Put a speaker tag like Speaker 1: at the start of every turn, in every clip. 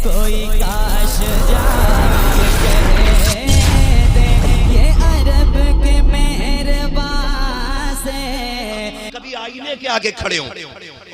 Speaker 1: कोई काश जाके कह दे ये अरब के मेहरबान से।
Speaker 2: कभी आईने के आगे खड़े हों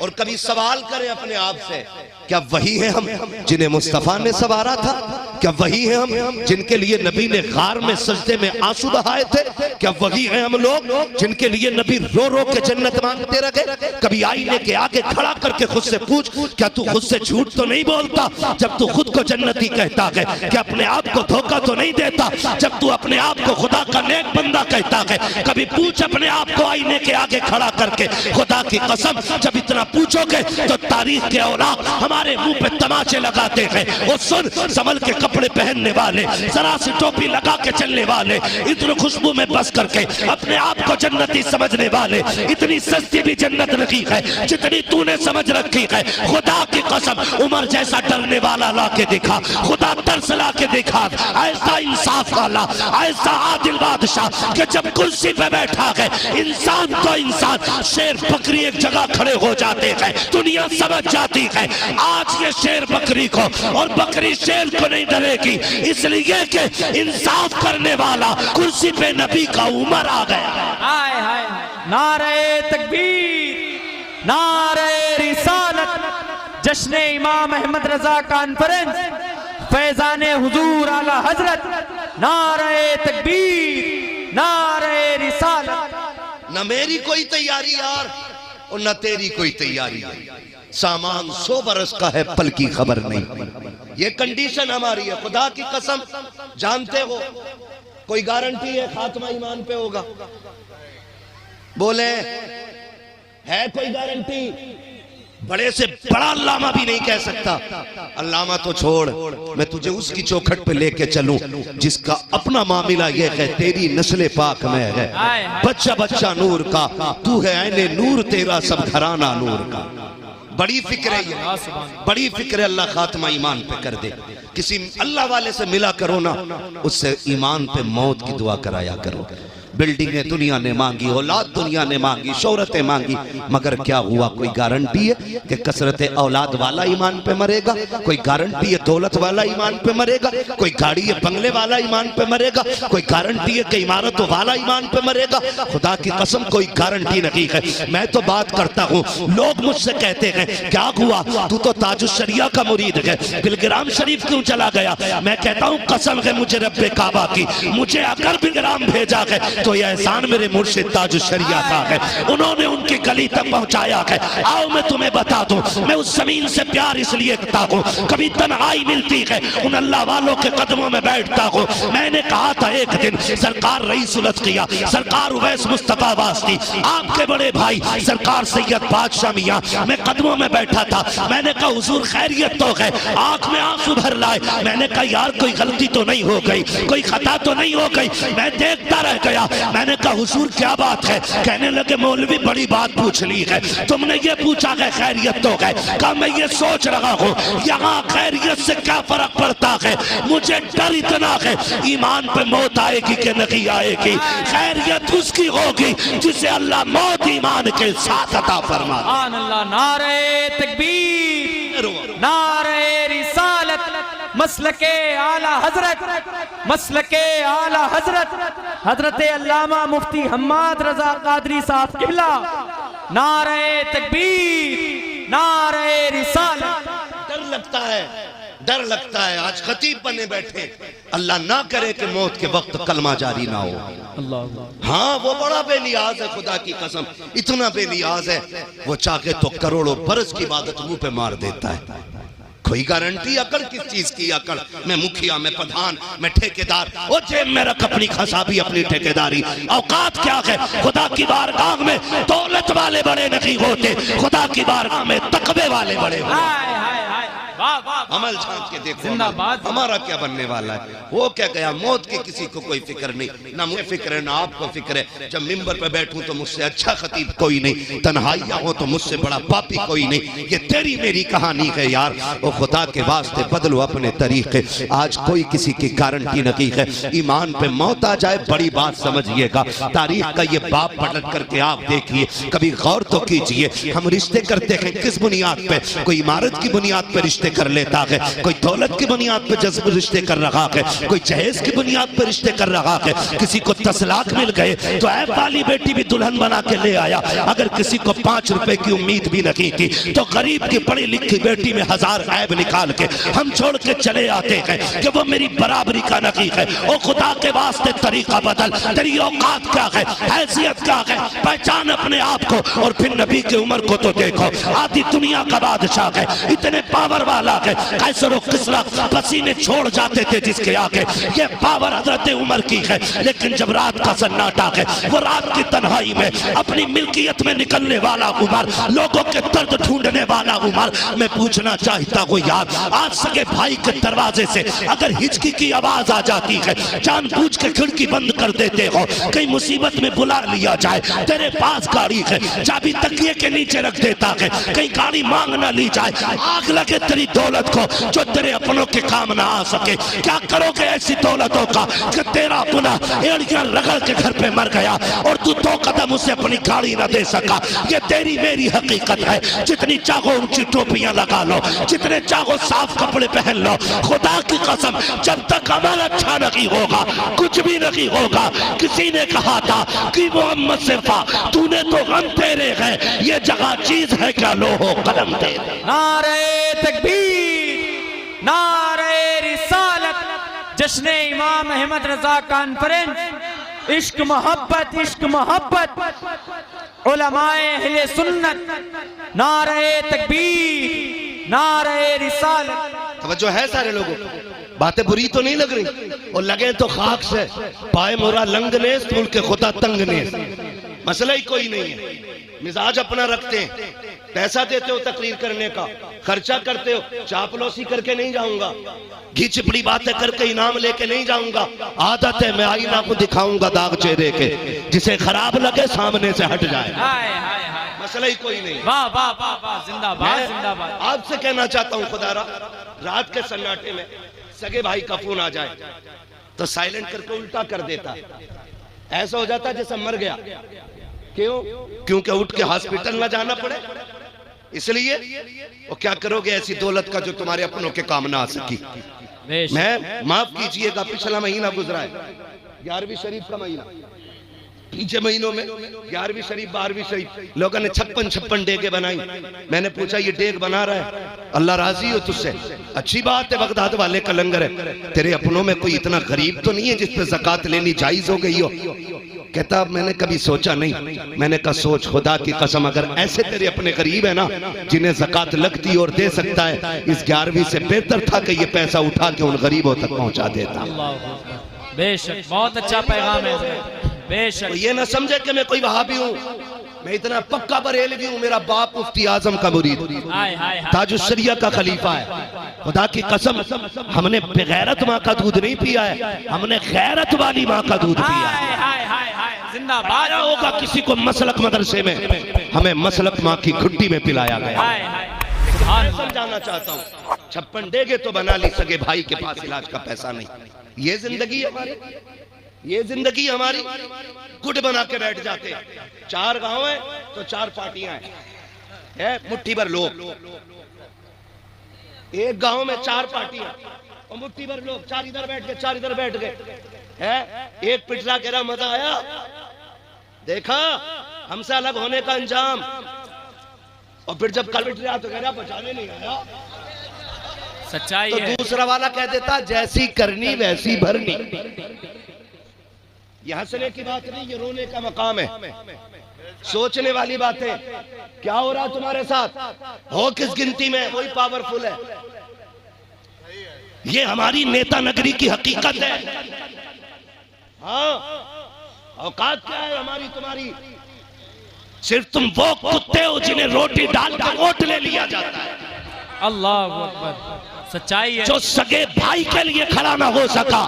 Speaker 2: और कभी सवाल करें अपने आप से, क्या वही है हम जिन्हें मुस्तफा ने सवारा था? क्या वही है हम जिनके लिए नबी ने गार में सजदे में आंसू बहाए थे? क्या वही है हम लोग जिनके लिए नबी रो रो के जन्नत मांगते रहे? कभी आईने के आगे खड़ा करके खुद से पूछ, क्या तू खुद से झूठ तो नहीं बोलता जब तू खुद को जन्नती कहता है? क्या अपने आप को धोखा तो नहीं देता जब तू अपने आप को खुदा का नेक बंदा कहता है? कभी पूछ अपने आप को आईने के आगे खड़ा करके, खुदा की कसम जब इतना पूछोगे तो तारीख के औलाद हमारे मुंह पे तमाचे लगाते हैं। वो सुन, संभल के कपड़े पहनने वाले, जरा सी टोपी लगा के चलने वाले, इतनी खुशबू में बस करके अपने आप को जन्नती समझने वाले, इतनी सस्ती भी जन्नत नहीं है जितनी तूने समझ रखी है। खुदा की कसम उमर जैसा डरने वाला ला के दिखा, खुदा तरस ला के दिखा, ऐसा इंसाफ वाला, ऐसा आदिल बादशाह कि जब कुर्सी पे बैठा है इंसान तो इंसान, शेर बकरी एक जगह खड़े हो जाते हैं, दुनिया समझ जाती है आज ये शेर बकरी को और बकरी शेर को नहीं डरेगी, इसलिए कि इंसाफ करने वाला कुर्सी पे नबी का उमर आ गया।
Speaker 1: हाय हाय नारे तकबीर, नारे रिसालत, जश्न इमाम अहमद रजा कॉन्फ्रेंस, फैजाने हुजूर आला हजरत, नारे तकबीर, नारे रिसालत।
Speaker 2: न मेरी कोई तैयारी यार और न तेरी कोई तैयारी, सामान 100 बरस का है, पल की खबर नहीं। ये कंडीशन हमारी है। खुदा की कसम जानते हो कोई गारंटी है खात्मा ईमान पे होगा? बोले है कोई गारंटी? बड़े से बड़ा अल्लामा भी नहीं कह सकता। अल्लामा तो छोड़, मैं तुझे उसकी चौखट पे लेके चलूं जिसका अपना मामला ये है, तेरी नस्ल पाक में है, बच्चा बच्चा नूर का, तू है ऐने नूर, तेरा सब घराना नूर का। बड़ी फिक्र है ये, बड़ी फिक्र है। अल्लाह खात्मा ईमान पे कर दे। किसी अल्लाह वाले से मिला करो ना, उससे ईमान पे मौत की दुआ कराया करो। बिल्डिंगें दुनिया ने मांगी, औलाद दुनिया ने मांगी, शोहरतें मांगी, मगर क्या हुआ? कोई गारंटी है कि कसरत औलाद वाला ईमान पे मरेगा? कोई गारंटी है दौलत वाला ईमान पे मरेगा? कोई गाड़ी है बंगले वाला ईमान पे मरेगा? कोई गारंटी है कि इमारतों वाला ईमान पे मरेगा? खुदा की कसम कोई गारंटी नहीं है। मैं तो बात करता हूँ, लोग मुझसे कहते हैं क्या हुआ तू तो ताजुश शरिया का मुरीद है, बिलग्राम शरीफ क्यों चला गया? मैं कहता हूँ कसम है मुझे रब्बे काबा की, मुझे अगर बिलग्राम भेजा है तो यह एहसान मेरे मुर्शिद ताजुश शरिया का है, उन्होंने उनकी गली तक पहुंचाया है। आओ मैं तुम्हें बता दूं, मैं उस जमीन से प्यार इसलिए करता हूं, कभी तन्हाई मिलती है उन अल्लाह वालों के कदमों में बैठता हूं। मैंने कहा था एक दिन सरकार रईस उलत किया, सरकार उवैस मुस्तफा वास्ती, आपके बड़े भाई सरकार सैयद बादशाह मियां, मैं कदमों में बैठा था। मैंने कहा हुजूर खैरियत तो है? आंख में आंसू भर लाए। मैंने कहा यार कोई गलती तो नहीं हो गई, कोई खता तो नहीं हो गई? मैं देखता रह गया। मैंने कहा हुजूर क्या बात है? कहने लगे मौलवी बड़ी बात पूछ ली है, तुमने ये पूछा है खैरियत तो है? कहा मैं ये सोच रहा हूँ यहाँ खैरियत से क्या फर्क पड़ता है, मुझे डर इतना है ईमान पे मौत आएगी कि नहीं आएगी। खैरियत उसकी होगी जिसे अल्लाह मौत ईमान के साथ अता फरमा।
Speaker 1: नारे तकबीर, नारे रिसालत, मसलके आला हजरत, मसलके आला हजरत हजरत अल्लामा मुफ्ती हम्माद रजा कादरी साहब किबला। नारे तकबीर, नारे रिसालत।
Speaker 2: डर लगता है, डर लगता है। आज खतीब बने बैठे, अल्लाह ना करे कि मौत के वक्त कलमा जारी ना हो। हाँ वो बड़ा बेनियाज है, खुदा की कसम इतना बेनियाज है, वो चाहे तो करोड़ों बरस की इबादत मुंह पे मार देता है। कोई गारंटी? अकड़ किस चीज की अकड़? मैं मुखिया, मैं प्रधान, मैं ठेकेदार, और जेब में रख अपनी खसाबी, अपनी ठेकेदारी। औकात क्या है? खुदा की बारगाह में दौलत वाले बड़े नहीं होते, खुदा की बारगाह में तकवे वाले बड़े होते। अमल झांक के देखो हमारा क्या बनने वाला है। वो क्या गया, मौत की किसी को कोई फिक्र नहीं, ना मुझे फिक्र है ना आपको फिक्र है। जब मिंबर पे बैठूं तो मुझसे अच्छा खतीब कोई नहीं, तन्हाइयां हो तो मुझसे बड़ा पापी कोई नहीं। ये तेरी मेरी कहानी है यार, वो खुदा के वास्ते बदलो अपने तरीके। आज कोई किसी की गारंटी नहीं है। ईमान पे मौत आ जाए बड़ी बात समझिएगा। तारीख का ये बाप पलट करके आप देखिए, कभी गौर तो कीजिए। हम रिश्ते करते हैं किस बुनियाद पे? कोई इमारत की बुनियाद पे रिश्ते रिश्ते कर लेता है, कोई दौलत की बुनियाद पर जज्ब रिश्ते कर रहा है, कोई जहेज की बुनियाद पर रिश्ते कर रहा है। किसी को 10 लाख मिल गए तो ऐब वाली बेटी भी दुल्हन बना के ले आया। अगर किसी को 5 रुपए की उम्मीद भी नहीं थी तो गरीब की पढ़ी लिखी बेटी में 1000 ऐब निकाल के हम छोड़ के चले आते हैं कि वो मेरी बराबरी का नहीं है। ओ खुदा के वास्ते तरीका बदल, तेरी औकात क्या है, हैसियत क्या है, पहचान अपने आप को। और फिर नबी की उम्र को तो देखो, आधी दुनिया का बादशाह है, इतने पावर वाला है। कैसर और किसरा पसीने छोड़ जाते थे जिसके आगे। ये पावर हजरत उमर की है। लेकिन जब रात का सन्नाटा है, वो रात की तन्हाई में अपनी मिल्कियत में निकलने वाला उमर, लोगों के दर्द ढूंढने वाला उमर। मैं पूछना चाहता हूँ यार, आज सगे भाई के दरवाजे से अगर हिचकी की आवाज आ जाती है, जानबूझ के खिड़की बंद कर देते हो, कहीं मुसीबत में बुला लिया जाए, तेरे पास गाड़ी है, चाबी तकिए के नीचे रख देता है, कहीं गाड़ी मांग ना ली जाए, आग लगे तेरी दौलत को जो तेरे अपनों के काम ना आ सके। क्या करोगे ऐसी दौलतों का कि तेरा अपना एड़ियां रगड़ के घर पे मर गया और तू 2 कदम उसे अपनी गाड़ी ना दे सका। ये तेरी मेरी हकीकत है। जितनी चाहो ऊंची टोपियां लगा लो, जितने चाहो साफ कपड़े पहन लो, खुदा की कसम जब तक अमल अच्छा नहीं होगा कुछ भी नहीं होगा। किसी ने कहा था कि मोहम्मद सिफा तूने तो गम तेरे हैं, ये जगह चीज है क्या लोहो कलम दे।
Speaker 1: नारे तकबीर, नारे रिसालत, जश्न इमाम अहमद रजा कॉन्फ्रेंस, इश्क मोहब्बत, इश्क मोहब्बत, उलमाए अहले सुन्नत, नारे तकबीर, नारे रिसालत।
Speaker 2: तवज्जो है सारे लोगों को, बातें बुरी तो नहीं लग रही। और लगे तो खाक से पाए मोरा लंगनेस, मुल्क खुदा तंगनेस। मसला ही कोई नहीं है, मिजाज अपना रखते हैं। पैसा देते हो तकरीर करने का, खर्चा करते हो, चापलूसी करके नहीं जाऊंगा, घी चिपड़ी बातें करके इनाम लेके नहीं जाऊंगा। आदत है मैं आईना को दिखाऊंगा दाग चेहरे के, जिसे खराब लगे सामने से हट जाए। मसला ही कोई नहीं।
Speaker 1: वाह वाह वाह वाह, जिंदाबाद जिंदाबाद।
Speaker 2: आपसे कहना चाहता हूँ खुदारा, रात के सन्नाटे में सगे भाई का फोन आ जाए तो साइलेंट करके उल्टा कर देता, ऐसा हो जाता जैसे मर गया। क्यों? क्योंकि उठ के हॉस्पिटल ना जाना पड़े, इसलिए। वो क्या करोगे ऐसी दौलत का जो तुम्हारे अपनों के काम ना आ सकी। मैं माफ कीजिएगा, पिछला महीना गुजरा है 11वीं शरीफ का महीना, पीछे महीनों में 11वीं शरीफ 12वीं शरीफ लोगों ने 56 डेगे बनाई। मैंने पूछा ये डेग बना रहा है, अल्लाह राजी हो तुझसे? अच्छी बात है, बगदाद वाले का लंगर है। तेरे अपनों में कोई इतना गरीब तो नहीं है जिस पे ज़कात लेनी जायज हो गई हो? कहता मैंने कभी सोचा नहीं। मैंने कहा सोच, खुदा की कसम अगर ऐसे तेरे अपने गरीब है ना जिन्हें ज़कात लगती और दे सकता है, इस 11वीं से बेहतर था कि ये पैसा उठा के उन गरीबों तक पहुंचा देता।
Speaker 1: बेशक, बहुत अच्छा पैगाम है। बेशक
Speaker 2: ये ना समझे कि मैं कोई वहाबी हूँ, मैं इतना पक्का बरेलवी हूँ। मेरा बाप मुफ्ती आजम का मुरीद, ताजुश शरिया का खलीफा है। खुदा की कसम हमने बेगैरत माँ का दूध नहीं पिया है, हमने गैरत वाली माँ का दूध पिया है।
Speaker 1: जिंदाबाद
Speaker 2: होगा किसी को मसलक मदरसे में, हमें मसलक माँ की घुट्टी में पिलाया गया। समझाना चाहता हूँ, 56 डेगे तो बना ली, सगे भाई के पास इलाज का पैसा नहीं। ये जिंदगी है, ये जिंदगी हमारी। गुट बना के बैठ जाते, 4 गांव है तो 4 पार्टियां हैं, मुट्ठी भर लोग। एक गांव में 4 पार्टियां और मुट्ठी भर लोग, 4 इधर बैठ गए, 4 इधर बैठ गए। एक पिटला कह रहा मजा आया, देखा हमसे अलग होने का अंजाम। और फिर जब कल पिट रहा तो कह रहा बचाने नहीं आया।
Speaker 1: सच्चाई
Speaker 2: तो
Speaker 1: है।
Speaker 2: दूसरा वाला कह देता जैसी करनी वैसी भरनी। ये हंसने की बात नहीं, ये रोने का मकाम है, सोचने वाली बात है। क्या हो रहा तुम्हारे साथ, हो किस गिनती में, वही पावरफुल है। ये हमारी नेता नगरी की हकीकत है। हाँ, औकात क्या है हमारी तुम्हारी? सिर्फ तुम वो कुत्ते हो जिन्हें रोटी डाल कर वोट ले लिया जाता है।
Speaker 1: अल्लाह अकबर, सच्चाई है।
Speaker 2: जो सगे भाई के लिए खड़ा ना हो सका,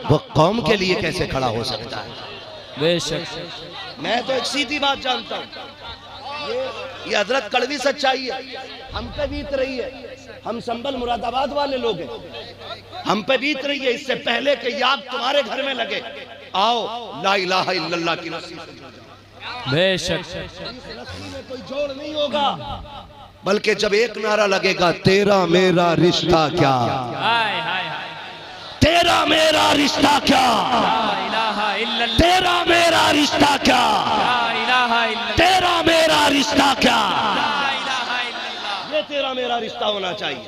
Speaker 2: वो कौम के लिए कैसे खड़ा हो सकता है?
Speaker 1: बेशक,
Speaker 2: मैं तो एक सीधी बात जानता हूँ, ये हजरत कड़वी सच्चाई है। हम पे बीत रही है, हम संभल मुरादाबाद वाले लोग हैं, हम पे बीत रही है। इससे पहले कि याद तुम्हारे घर में लगे, आओ ला इलाहा इल्लल्लाह की रस्सी से जुड़ जाओ।
Speaker 1: बेशक,
Speaker 2: इस रस्सी में कोई जोड़ नहीं होगा। बल्कि जब एक नारा लगेगा तेरा मेरा रिश्ता क्या,
Speaker 1: हाय हाय हाय,
Speaker 2: तेरा मेरा रिश्ता क्या,
Speaker 1: ला इलाहा इल्लल्लाह,
Speaker 2: तेरा मेरा रिश्ता क्या,
Speaker 1: ला इलाहा इल्लल्लाह,
Speaker 2: तेरा मेरा रिश्ता क्या,
Speaker 1: ला इलाहा इल्लल्लाह।
Speaker 2: ये तेरा मेरा रिश्ता होना चाहिए।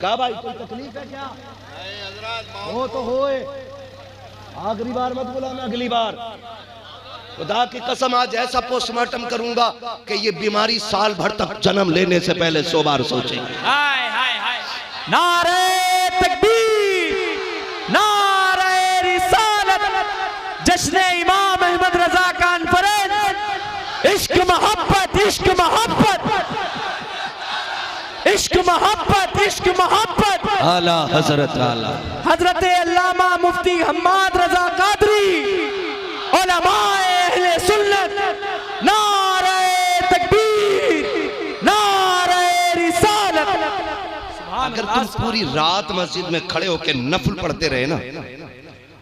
Speaker 2: क्या भाई कोई तकलीफ है क्या? हो तो होए, आखिरी बार मत बुलाना, अगली बार। खुदा की कसम आज ऐसा पोस्टमार्टम करूंगा कि ये बीमारी साल भर तक जन्म लेने से पहले 100 बार सोचेंगे।
Speaker 1: हाय हाय हाय, नारे तकबीर, नारे रिसालत, जश्न इमाम अहमद रजा कॉन्फ्रेंस, इश्क मोहब्बत, इश्क मोहब्बत, इश्क मोहब्बत, इश्क मोहब्बत।
Speaker 2: आला हजरत आला
Speaker 1: हजरत अल्लामा मुफ्ती हम्माद रजा कादरी, उलमाए अहले सुन्नत, नारे तकबीर, नारे रिसालत।
Speaker 2: अगर तुम पूरी रात मस्जिद में खड़े होकर नफल पढ़ते रहे ना,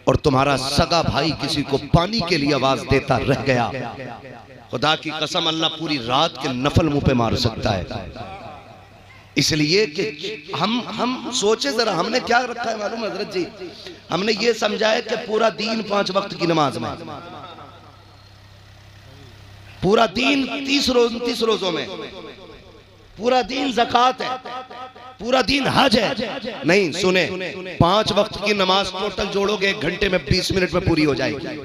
Speaker 2: और तुम्हारा सगा भाई किसी को पानी के लिए आवाज देता रह गया, खुदा की कसम अल्लाह पूरी रात के नफल मुंह पे मार सकता है। इसलिए कि हम सोचे जरा, हमने क्या रखा है मालूम हजरत जी, हमने ये समझा है कि पूरा दीन 5 वक्त की नमाज में, पूरा दीन 30 रोजों में, पूरा दीन ज़कात है, पूरा दीन हज है। नहीं सुने, 5 वक्त की नमाज टोटल जोड़ोगे 1 घंटे में 20 मिनट में पूरी हो जाएगी।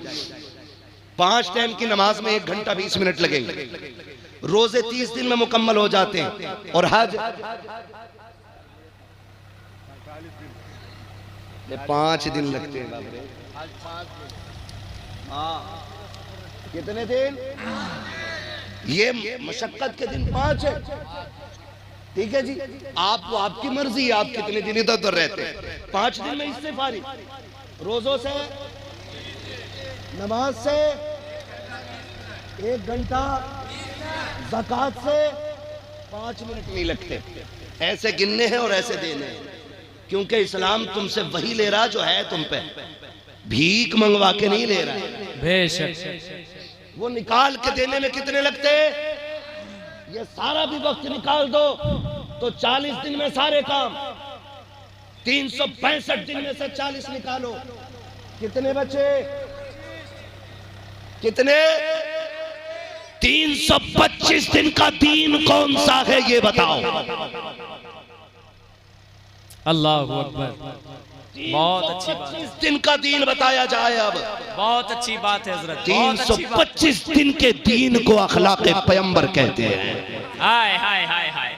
Speaker 2: 5 टाइम की नमाज में 1 घंटा 20 मिनट लगेंगे। रोजे 30 दिन में मुकम्मल हो जाते हैं, और हज 5 दिन लगते हैं। कितने दिन? ये मशक्कत के दिन 5 है, ठीक है जी। आपकी मर्जी, आप कितने दिन इधर उधर रहते हैं। 5 दिन में इससे फारिग, रोजों से, नमाज से, 1 घंटा, ज़कात से 5 मिनट नहीं लगते। ऐसे गिनने हैं और ऐसे देने हैं, क्योंकि इस्लाम तुमसे वही ले रहा जो है तुम पे, भीख मंगवा के नहीं ले रहा है।
Speaker 1: बेशक
Speaker 2: वो निकाल के देने में कितने लगते? ये सारा भी वक्त निकाल दो तो 40 दिन में सारे काम, 365 दिन में से 40 निकालो, कितने बचे? कितने? 325 दिन का दीन कौन सा है ये बताओ।
Speaker 1: अल्लाह अकबर, बहुत अच्छी बात,
Speaker 2: 325 दिन का दीन बताया जाए। अब
Speaker 1: बहुत अच्छी बात है हजरत,
Speaker 2: 325 दिन के दीन को अखलाक़े पैगंबर कहते हैं।
Speaker 1: हाय हाय हाय हाय,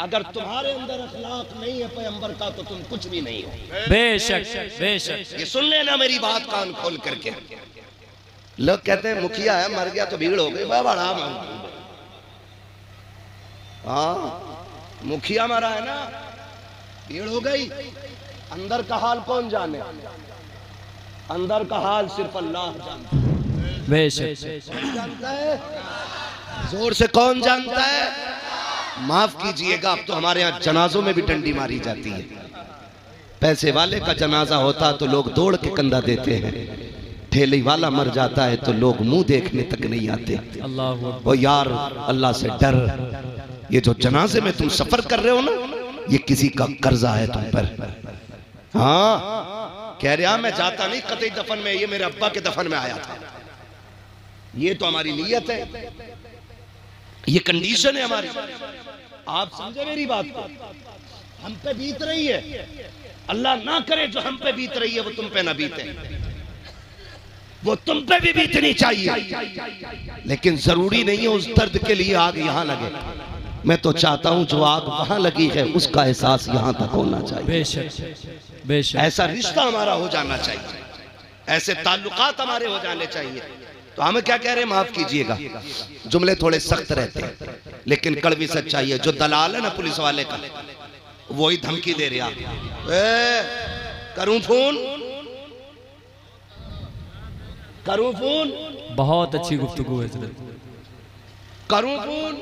Speaker 2: अगर तुम्हारे अंदर अखलाक नहीं है पैगंबर का तो तुम कुछ भी नहीं हो।
Speaker 1: बेशक बेशक।
Speaker 2: ये सुन लेना मेरी बात कान खोल करके। लोग कहते हैं मुखिया है, मर गया तो भीड़ हो गई, बड़ा हाँ मुखिया मरा है ना, भीड़ हो गई। अंदर का हाल कौन जाने? अंदर का हाल सिर्फ अल्लाह जानता है।
Speaker 1: बेशक
Speaker 2: जानता है, जोर से कौन जानता है? माफ कीजिएगा, अब तो हमारे यहाँ जनाजों में भी डंडी मारी जाती है। पैसे वाले का जनाजा होता तो लोग दौड़ के कंधा देते हैं, ठेले वाला मर जाता है तो लोग मुंह देखने तक नहीं आते।
Speaker 1: अल्लाह
Speaker 2: ओ यार, अल्लाह से डर। ये जो जनाजे में तुम सफर कर रहे हो ना, ये किसी का कर्जा है तुम पर। हाँ कह रहा मैं जाता नहीं कतई दफन में, ये मेरे अब्बा के दफन में आया था। ये तो हमारी नीयत है, ये कंडीशन है हमारी। आप समझे मेरी बात को? हम पे बीत रही है, अल्लाह ना करे जो हम पे बीत रही है वो तुम पे ना बीते। वो तुम पे भी बीतनी चाहिए, लेकिन जरूरी नहीं है उस दर्द के लिए आग यहाँ लगे। मैं तो चाहता हूं जो आग वहां लगी है उसका एहसास यहां तक होना चाहिए।
Speaker 1: बेशक बेशक।
Speaker 2: ऐसा रिश्ता हमारा हो जाना चाहिए, ऐसे ताल्लुकात हमारे हो जाने चाहिए। तो हम क्या कह रहे हैं, माफ कीजिएगा, जुमले थोड़े सख्त रहते हैं लेकिन कड़वी सच्चाई है। जो दलाल है ना पुलिस वाले का, वही धमकी दे रहा, करूं फोन, करूं फोन।
Speaker 1: बहुत अच्छी गुफ्तगू है हजरत।
Speaker 2: करूं फोन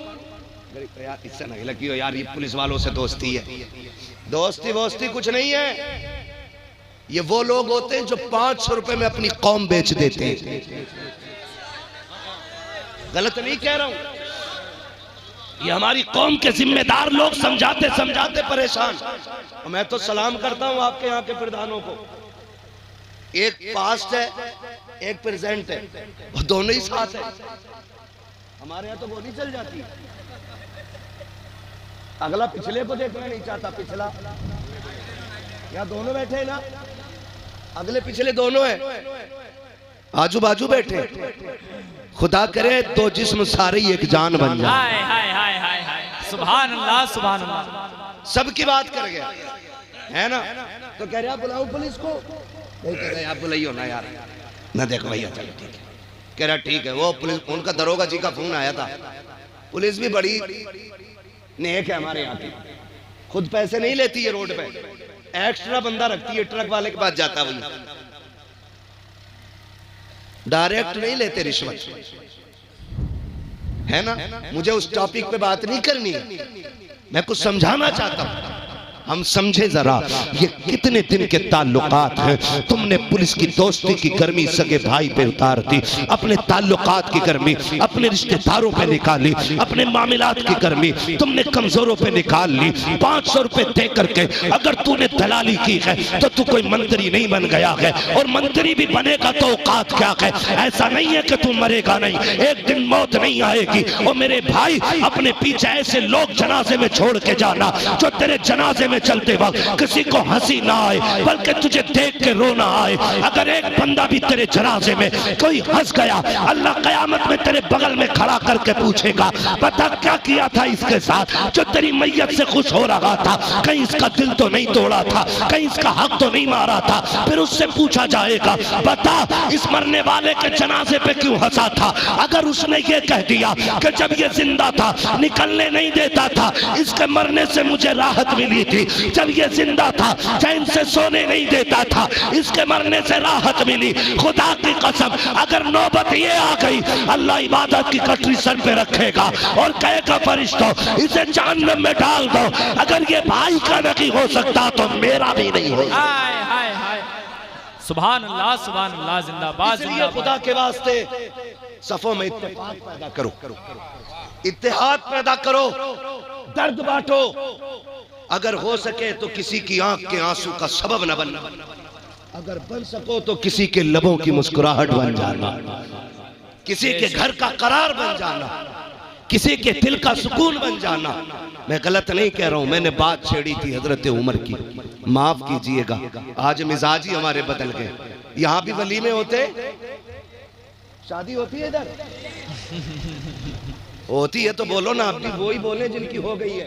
Speaker 2: यार, इससे नहीं लगी हो यार, ये पुलिस वालों से दोस्ती है। दोस्ती वोस्ती कुछ नहीं है। ये वो लोग होते हैं जो 500 रुपए में अपनी कौम बेच देते हैं। गलत नहीं कह रहा हूं, ये हमारी कौम के जिम्मेदार लोग समझाते समझाते परेशान। मैं तो सलाम करता हूं आपके यहाँ के प्रधानों को, एक पास्ट है एक प्रेजेंट है, वो दोनों ही साथ है। हमारे यहाँ तो गोली चल जाती है, अगला पिछले को देखना नहीं चाहता, पिछला यहाँ दोनों बैठे हैं ना, अगले पिछले दोनों हैं, आजू बाजू बैठे। खुदा करे दो जिस्म सारे एक जान बन जाए।
Speaker 1: हाय हाय हाय हाय हाय, सुभान अल्लाह सुभान अल्लाह।
Speaker 2: सबकी बात कर गया है ना, तो कह रहे आप बुलाओ पुलिस को, नहीं कह रहे आप बुलाइयो ना यार, ना देखो भैया चलो ठीक है, कह रहा ठीक है। वो पुलिस, उनका दरोगा जी का फोन आया था, पुलिस भी बड़ी नेक है हमारे यहाँ की, खुद पैसे नहीं लेती है, रोड पे एक्स्ट्रा बंदा रखती है, ट्रक वाले के पास जाता वही, डायरेक्ट नहीं लेते रिश्वत, है ना। मुझे उस टॉपिक पे बात नहीं करनी, मैं कुछ समझाना चाहता हूं। हम समझे जरा ये कितने दिन के ताल्लुकात हैं। तुमने पुलिस की दोस्ती की गर्मी सगे भाई पे उतार दी, अपने ताल्लुकात की गर्मी अपने रिश्तेदारों पे निकाली, अपने मामलात की गर्मी तुमने कमजोरों पे निकाल ली। 500 रुपए दे करके अगर तूने दलाली की है तो तू कोई मंत्री नहीं बन गया है, और मंत्री भी बनेगा तो औकात क्या है। ऐसा नहीं है कि तू मरेगा नहीं, एक दिन मौत नहीं आएगी। और मेरे भाई अपने पीछे ऐसे लोग जनाजे में छोड़ के जाना जो तेरे जनाजे में चलते वक्त किसी को हंसी ना आए बल्कि तुझे देख के रोना आए। अगर एक बंदा भी तेरे जनाजे में कोई हंस गया, अल्लाह कयामत में तेरे बगल में खड़ा करके पूछेगा पता क्या किया था इसके साथ जो तेरी मैयत से खुश हो रहा था, कहीं इसका दिल तो नहीं तोड़ा था, कहीं इसका हक तो नहीं मारा था। फिर उससे पूछा जाएगा बता इस मरने वाले के जनाजे पे क्यों हंसा था। अगर उसने ये कह दिया कि जब ये जिंदा था निकलने नहीं देता था, इसके मरने से मुझे राहत मिली थी, जब ये जिंदा था चैन से सोने नहीं देता था, इसके मरने से राहत मिली। खुदा की कसम अगर नौबत ये आ गई, अल्लाह इबादत की कटरी सर पे रखेगा और कहेगा फरिश्तों इसे जहन्नम में डाल दो। अगर ये भाई का नहीं हो सकता तो मेरा भी नहीं हो।
Speaker 1: हाय हाय हाय, सुभान अल्लाह जिंदाबाद।
Speaker 2: इसलिए खुदा के वास्ते सफों में इत्तेफाक पैदा करो, इत्तेहाद पैदा करो, दर्द बांटो। अगर हो सके तो किसी की आंख के आंसू का सबब न बनना, अगर बन सको तो किसी के लबों की मुस्कुराहट बन जाना, किसी के घर का करार बन जाना, किसी के दिल का सुकून बन जाना। मैं गलत नहीं कह रहा हूं, मैंने बात छेड़ी थी हजरत उमर की, माफ कीजिएगा, आज मिजाज ही हमारे बदल गए। यहाँ भी वलीमे होते, शादी होती है इधर होती है तो बोलो ना, आप भी वही बोले जिनकी हो गई है,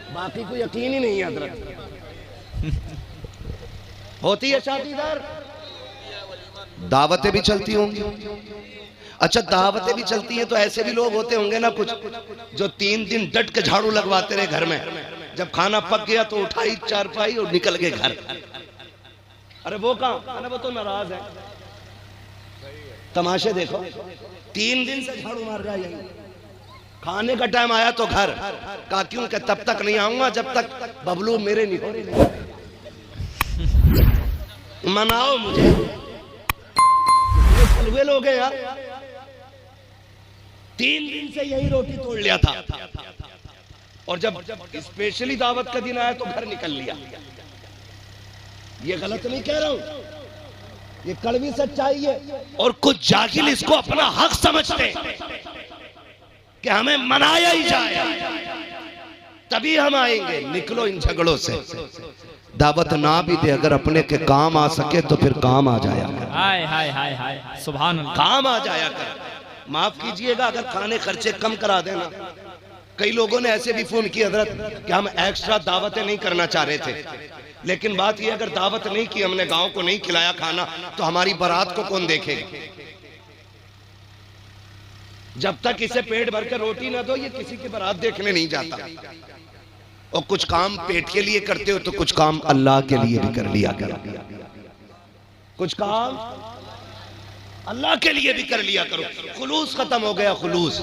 Speaker 2: बाकी को यकीन ही नहीं है हजरत। होती है शादीदार, दावतें भी चलती होंगी। अच्छा दावतें भी चलती हैं तो ऐसे भी लोग होते होंगे ना कुछ जो 3 दिन डट के झाड़ू लगवाते रहे घर में, जब खाना पक गया तो उठाई चारपाई और निकल गए घर। अरे वो कहाँ, अरे वो तो नाराज है। तमाशे देखो, 3 दिन से झाड़ू मार रहा है, खाने का टाइम आया तो घर का क्यों कि तब तक नहीं आऊंगा जब तक बबलू मेरे नहीं हो। मनाओ मुझे, ये लोग हैं यार, 3 दिन से यही रोटी तोड़ लिया था और जब स्पेशली दावत का दिन आया तो घर निकल लिया। ये गलत नहीं कह रहा हूं, ये कड़वी सच्चाई है। और कुछ जाहिल इसको अपना हक समझते कि हमें मनाया ही जाए तभी हम आएंगे। निकलो इन झगड़ों से, दावत ना भी दे अगर अपने के काम आ सके तो फिर काम आ जाया कर।
Speaker 1: हाय हाय हाय हाय, सुभान अल्लाह,
Speaker 2: काम आ जाया कर। माफ कीजिएगा अगर खाने खर्चे कम करा देना। कई लोगों ने ऐसे भी फोन किया हजरत कि हम एक्स्ट्रा दावतें नहीं करना चाह रहे थे, लेकिन बात यह अगर दावत नहीं की, हमने गांव को नहीं खिलाया खाना, तो हमारी बारात को कौन देखेगा। जब तक इसे पेट भर कर रोटी ना दो ये किसी की बारात देखने नहीं जाता। और कुछ काम पेट के लिए करते हो तो कुछ काम अल्लाह के लिए भी कर लिया करो, कुछ काम अल्लाह के लिए भी कर लिया करो। खुलूस खत्म हो गया, खुलूस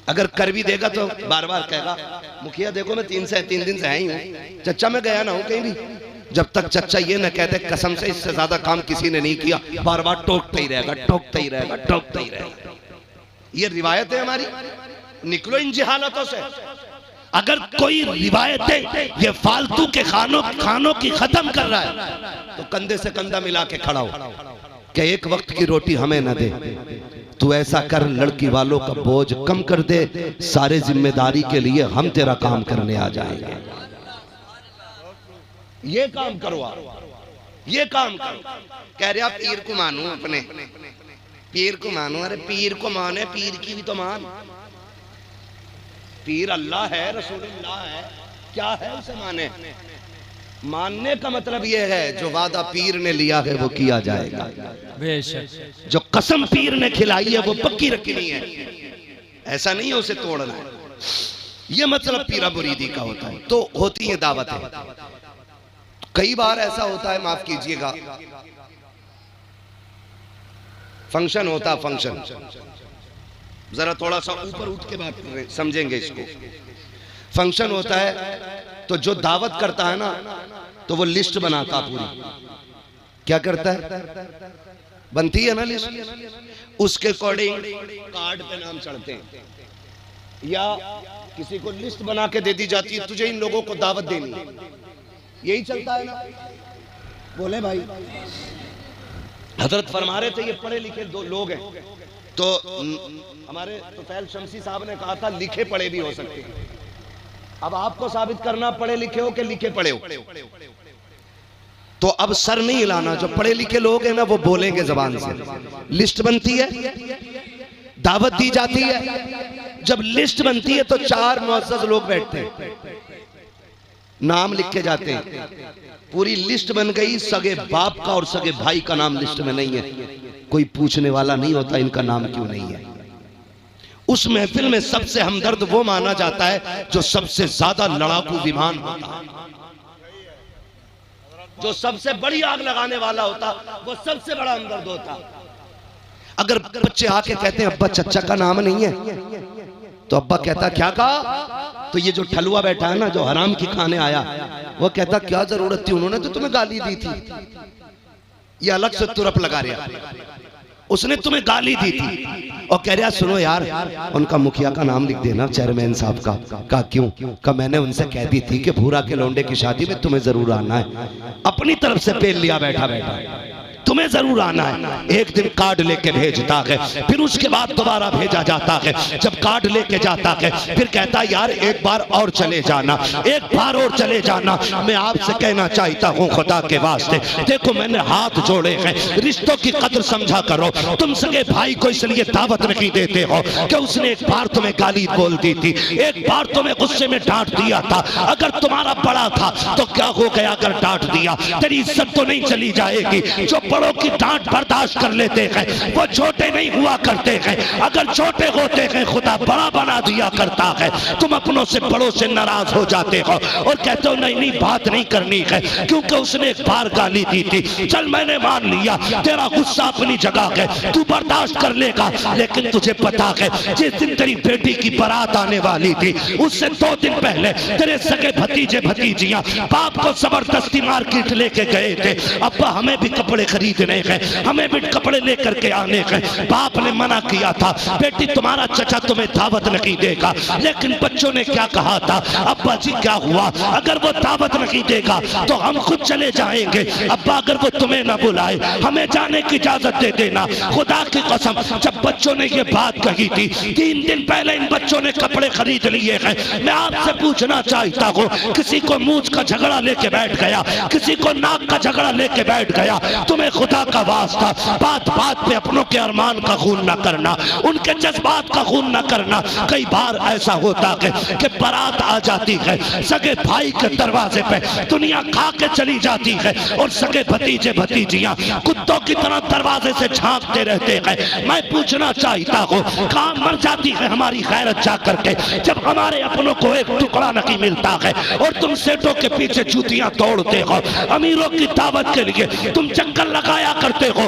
Speaker 2: अगर कर भी देगा तो बार बार कहेगा मुखिया देखो मैं 3 दिन से आई हूँ, चच्चा मैं गया ना हूँ कहीं भी। जब तक चच्चा ये न कहते कसम से इससे ज्यादा काम किसी ने नहीं किया, बार बार टोकते ही रहेगा, टोकते ही रहेगा, टोकते ही रहेगा। ये रिवायत है हमारी, निकलो इन जहालतों से। अगर कोई रिवायतें ये फालतू के खानों की खत्म कर रहा है तो कंधे से कंधा मिला के खड़ा हो कि एक वक्त की रोटी हमें न दे, तू ऐसा कर लड़की वालों का बोझ कम कर दे, सारे जिम्मेदारी के लिए हम तेरा काम करने आ जाएंगे। ये काम करो आप, ये काम करो। कह रहे आप पीर को मानो, अपने पीर को मानो। अरे पीर को माने, पीर की भी तो मान। पीर अल्लाह है, रसूलुल्लाह है, क्या है उसे माने। मानने का मतलब यह है जो वादा पीर ने लिया है वो किया जाएगा,
Speaker 1: बेशक।
Speaker 2: जो कसम पीर ने खिलाई है वो पक्की रखनी है, ऐसा नहीं है उसे तोड़ना है। ये मतलब पीरा मुरीदी का होता है। तो होती है दावतें। कई बार ऐसा होता है, माफ कीजिएगा, फंक्शन होता, फंक्शन जरा थोड़ा सा ऊपर उठ के बात कर रहे हैं, समझेंगे इसको। फंक्शन होता है तो जो दावत करता है ना तो वो लिस्ट बनाता पूरी। क्या करता है? बनती है ना लिस्ट, उसके अकॉर्डिंग कार्ड पे नाम चढ़ते हैं या किसी को लिस्ट बना के दे दी जाती है, तुझे इन लोगों को दावत देनी है। यही चलता है ना। बोले भाई, हजरत फरमा रहे थे ये पढ़े लिखे दो लोग हैं, तो हमारे तुफैल शमसी साहब ने कहा था लिखे पढ़े भी हो सकते हैं। अब आपको साबित करना पढ़े लिखे हो कि लिखे पढ़े हो, तो अब सर नहीं हिलाना। जो पढ़े लिखे लोग हैं ना वो बोलेंगे जबान से। लिस्ट बनती है, दावत दी जाती है। जब लिस्ट बनती है तो 4 मुअज़्ज़ज़ लोग बैठते हैं, नाम लिख के जाते हैं। पूरी लिस्ट बन गई, सगे बाप का और सगे भाई का नाम लिस्ट में नहीं है। कोई पूछने वाला नहीं होता इनका नाम क्यों नहीं है। उस महफिल में सबसे हमदर्द वो माना जाता है जो सबसे ज्यादा लड़ाकू विमान होता है, जो सबसे बड़ी आग लगाने वाला होता, वो सबसे बड़ा हमदर्द होता। अगर बच्चे आके कहते हैं अब्बा चच्चा का नाम नहीं है, तो अब्बा कहता क्या कहा? तो ये जो ठलुआ बैठा है ना, जो हराम की खाने आया, वो कहता क्या जरूरत थी, उन्होंने तो तुम्हें गाली दी थी। ये अलग से तुरप लगा रहा, उसने तुम्हें गाली दी थी। और कह रहा सुनो यार, उनका मुखिया का नाम लिख देना, चेयरमैन साहब का क्यों? का मैंने उनसे कह दी थी कि भूरा के लौंडे की शादी में तुम्हें जरूर आना है। अपनी तरफ से पेल लिया बैठा बैठा, तुम्हें जरूर आना है। एक दिन कार्ड लेके भेजता है, फिर उसके बाद दोबारा भेजा जाता है। जब कार्ड लेके जाता है फिर कहता यार एक बार और चले जाना, एक बार और चले जाना। मैं आपसे कहना चाहता हूँ खुदा के वास्ते, देखो मैंने हाथ जोड़े हैं, रिश्तों की कदर समझा करो। तुम सगे भाई को इसलिए दावत नहीं देते हो कि उसने एक बार तुम्हें गाली बोल दी थी, एक बार तुम्हें गुस्से में डांट दिया था। अगर तुम्हारा बड़ा था तो क्या हो गया अगर डांट दिया? तेरी इज्जत तो नहीं चली जाएगी। जो बड़ों की डांट बर्दाश्त कर लेते हैं वो छोटे नहीं हुआ करते हैं। अगर छोटे होते हैं खुदा बड़ा बना दिया करता है। तुम अपनों से बड़ों से नाराज हो जाते हो और कहते हो नहीं नहीं बात नहीं करनी है क्योंकि उसने एक बार गाली दी थी। चल मैंने मान लिया, तेरा गुस्सा अपनी जगह है, तू बर्दाश्त कर लेगा। लेकिन तुझे पता है जिस दिन तेरी बेटी की बारात आने वाली थी उससे 2 दिन पहले तेरे सगे भतीजे भतीजियां बाप को जबरदस्ती मार्केट लेके गए थे। अब्बा हमें भी कपड़े खरीदने हैं, हमें भी कपड़े लेकर के आने हैं। बाप ने मना किया था बेटी तुम्हारा चचा तुम्हें दावत नहीं देगा। लेकिन बच्चों ने क्या कहा था? अब्बा जी क्या हुआ अगर वो दावत नहीं देगा तो हम खुद चले जाएंगे। अब्बा अगर वो तुम्हें ना बुलाए हमें जाने की इजाजत दे देना। खुदा की कसम जब बच्चों ने ये बात कही थी 3 दिन पहले इन बच्चों ने कपड़े खरीद लिए हैं। मैं आपसे पूछना चाहता हूँ, किसी को मूंछ का झगड़ा लेके बैठ गया, किसी को नाक का झगड़ा लेके बैठ गया, तुम्हें खुदा का वास्ता बात बात पे अपनों के अरमान का खून ना करना, उनके जज्बात का खून ना करना। कई बार ऐसा होता है कि बारात आ जाती है, सगे भाई के दरवाजे पे दुनिया खा के चली जाती है और सगे भतीजे भतीजियां कुत्तों की तरह दरवाजे से झांकते रहते हैं। मैं पूछना चाहता हूँ काम मर जाती है हमारी गैरत जा करके जब हमारे अपनों को एक टुकड़ा नहीं मिलता है और तुम सेठों के पीछे जूतियां तोड़ते हो। अमीरों की दावत के लिए तुम चक्कर लगा
Speaker 3: लगाया करते हो।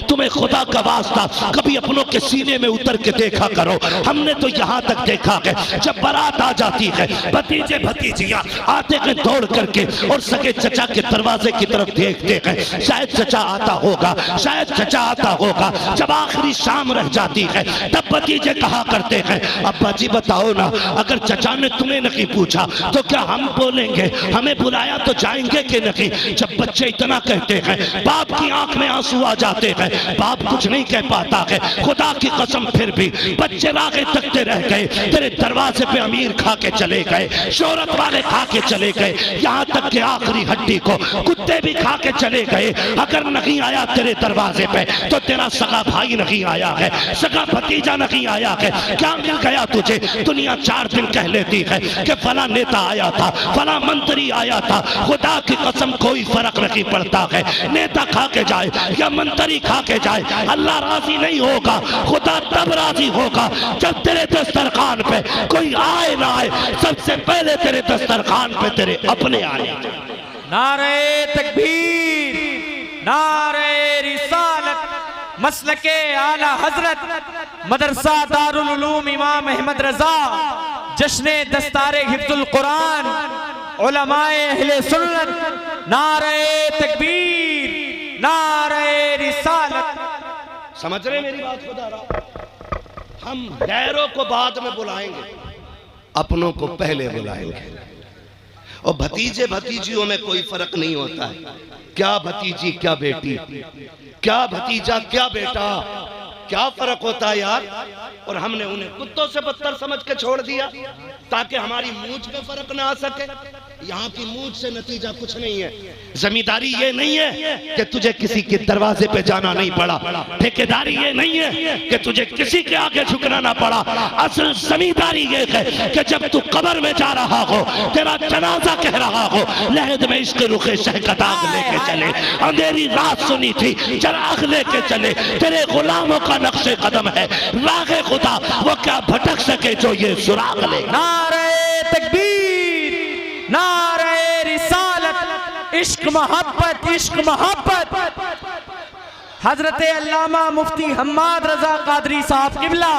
Speaker 3: तुम्हें खुदा का वास्ता कभी अपनों के सीने में उतर के देखा करो। हमने तो यहाँ तक देखा है, जब बारात आ जाती है, भतीजे भतीजियाँ आते हैं दौड़ करके और सगे चचा के दरवाजे की तरफ देखते हैं, शायद चचा आता होगा, शायद चचा आता होगा। जब आखिरी शाम रह जाती है तब भतीजे कहा करते हैं, अब्बा जी बताओ ना, अगर चचा ने तुम्हें नहीं पूछा तो क्या हम बोलेंगे, हमें बुलाया तो जाएंगे कि नहीं। जब बच्चे इतना कहते हैं, बाप की आंख में आंसू आ जाते हैं, बाप कुछ नहीं कह पाता है। खुदा की कसम फिर भी बच्चे रागे तकते रह गए, तेरे दरवाजे पे अमीर खा के चले गए, शोहरत वाले खा के चले गए, यहाँ तक कि आखिरी हड्डी को कुत्ते भी खा के चले गए। अगर नहीं आया तेरे दरवाजे पे तो तेरा सगा भाई नहीं आया है, सगा भतीजा नहीं आया है। क्या मिल गया तुझे? दुनिया 4 दिन कह लेती है कि फला नेता आया था, फला मंत्री आया था। खुदा की कसम कोई फर्क नहीं पड़ता है, नेता खा के जाए या मंत्री खा के जाए, अल्लाह राजी नहीं होगा। खुदा तब राजी होगा जब तेरे दस्तरखान पे कोई आए ना आए, सबसे पहले तेरे दस्तरखान पे तेरे अपने आए।
Speaker 1: नारे तकबीर, नारे रिसालत, मसलके आला हजरत मदरसा दारुल उलूम इमाम अहमद रजा, जश्ने दस्तारे हिफ्जुल कुरान, उलमाए अहले सुन्नत। नारे तकबीर, नारे रिसालत।
Speaker 2: समझ रहे मेरी बात खुदा रहा? हम गैरों को बाद में बुलाएंगे, अपनों को पहले बुलाएंगे। और भतीजे भतीजियों में कोई फर्क नहीं होता है, क्या भतीजी क्या बेटी, क्या भतीजा क्या बेटा, क्या फर्क होता है यार। और हमने उन्हें कुत्तों से बदतर समझ के छोड़ दिया ताकि हमारी मूंछ पे फर्क ना आ सके। यहाँ की मूंछ से नतीजा कुछ नहीं है। जमींदारी ये नहीं है कि तुझे किसी के दरवाजे पे जाना नहीं पड़ा, ठेकेदारी ये नहीं है कि तुझे किसी के आगे झुकना ना पड़ा। असल जमींदारी ये है कि जब तू कब्र में जा रहा हो, तेरा जनाजा कह रहा हो, लहद में इश्क रुखे शहकदाग लेके चले, अंधेरी रात सुनी थी चराग लेके चले, तेरे गुलामों का नक्शे कदम है, रागे खुदा वो क्या भटक सके जो ये सुराग ले।
Speaker 1: नारे तकबीर, नारे रिसालत, इश्क मोहब्बत, इश्क मोहब्बत। हजरत अल्लामा मुफ्ती हम्माद रजा कादरी साहब किबला।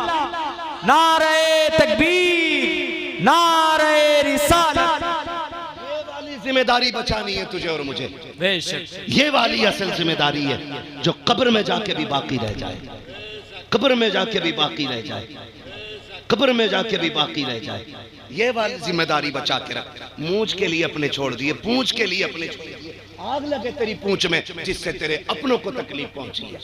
Speaker 1: नारे तकबीर, नारे रिसालत।
Speaker 2: ये वाली जिम्मेदारी बचानी है तुझे और मुझे,
Speaker 1: बेशक
Speaker 2: ये वाली असल जिम्मेदारी है जो कब्र में जाके भी बाकी रह जाए, कब्र में जाके भी बाकी रह जाए, कब्र में जाके भी बाकी रह जाए। ये वाली जिम्मेदारी बचा के रख। मूंछ के लिए अपने छोड़ दिए, पूंछ के लिए अपने छोड़ दिए। आग लगे तेरी पूंछ में जिससे तेरे अपनों को तकलीफ पहुंची है।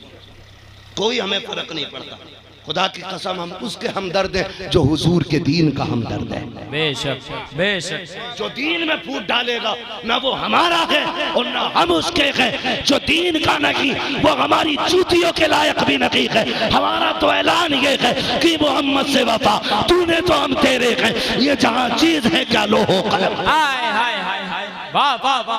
Speaker 2: कोई हमें फर्क नहीं पड़ता। खुदा की कसम हम उसके हमदर्द हैं जो हुजूर के दीन का हमदर्द है।
Speaker 1: बेशक बेशक।
Speaker 2: जो दीन में फूट डालेगा ना वो हमारा है और ना हम उसके हैं। जो दीन का नहीं वो हमारी जूतियों के लायक भी नहीं है। हमारा तो ऐलान ये है कि मोहम्मद से वफा, तूने तो हम तेरे हैं। ये जहां चीज है क्या लो हो कलम।
Speaker 1: हाय हाय हाय हाय, वाह वाह वाह।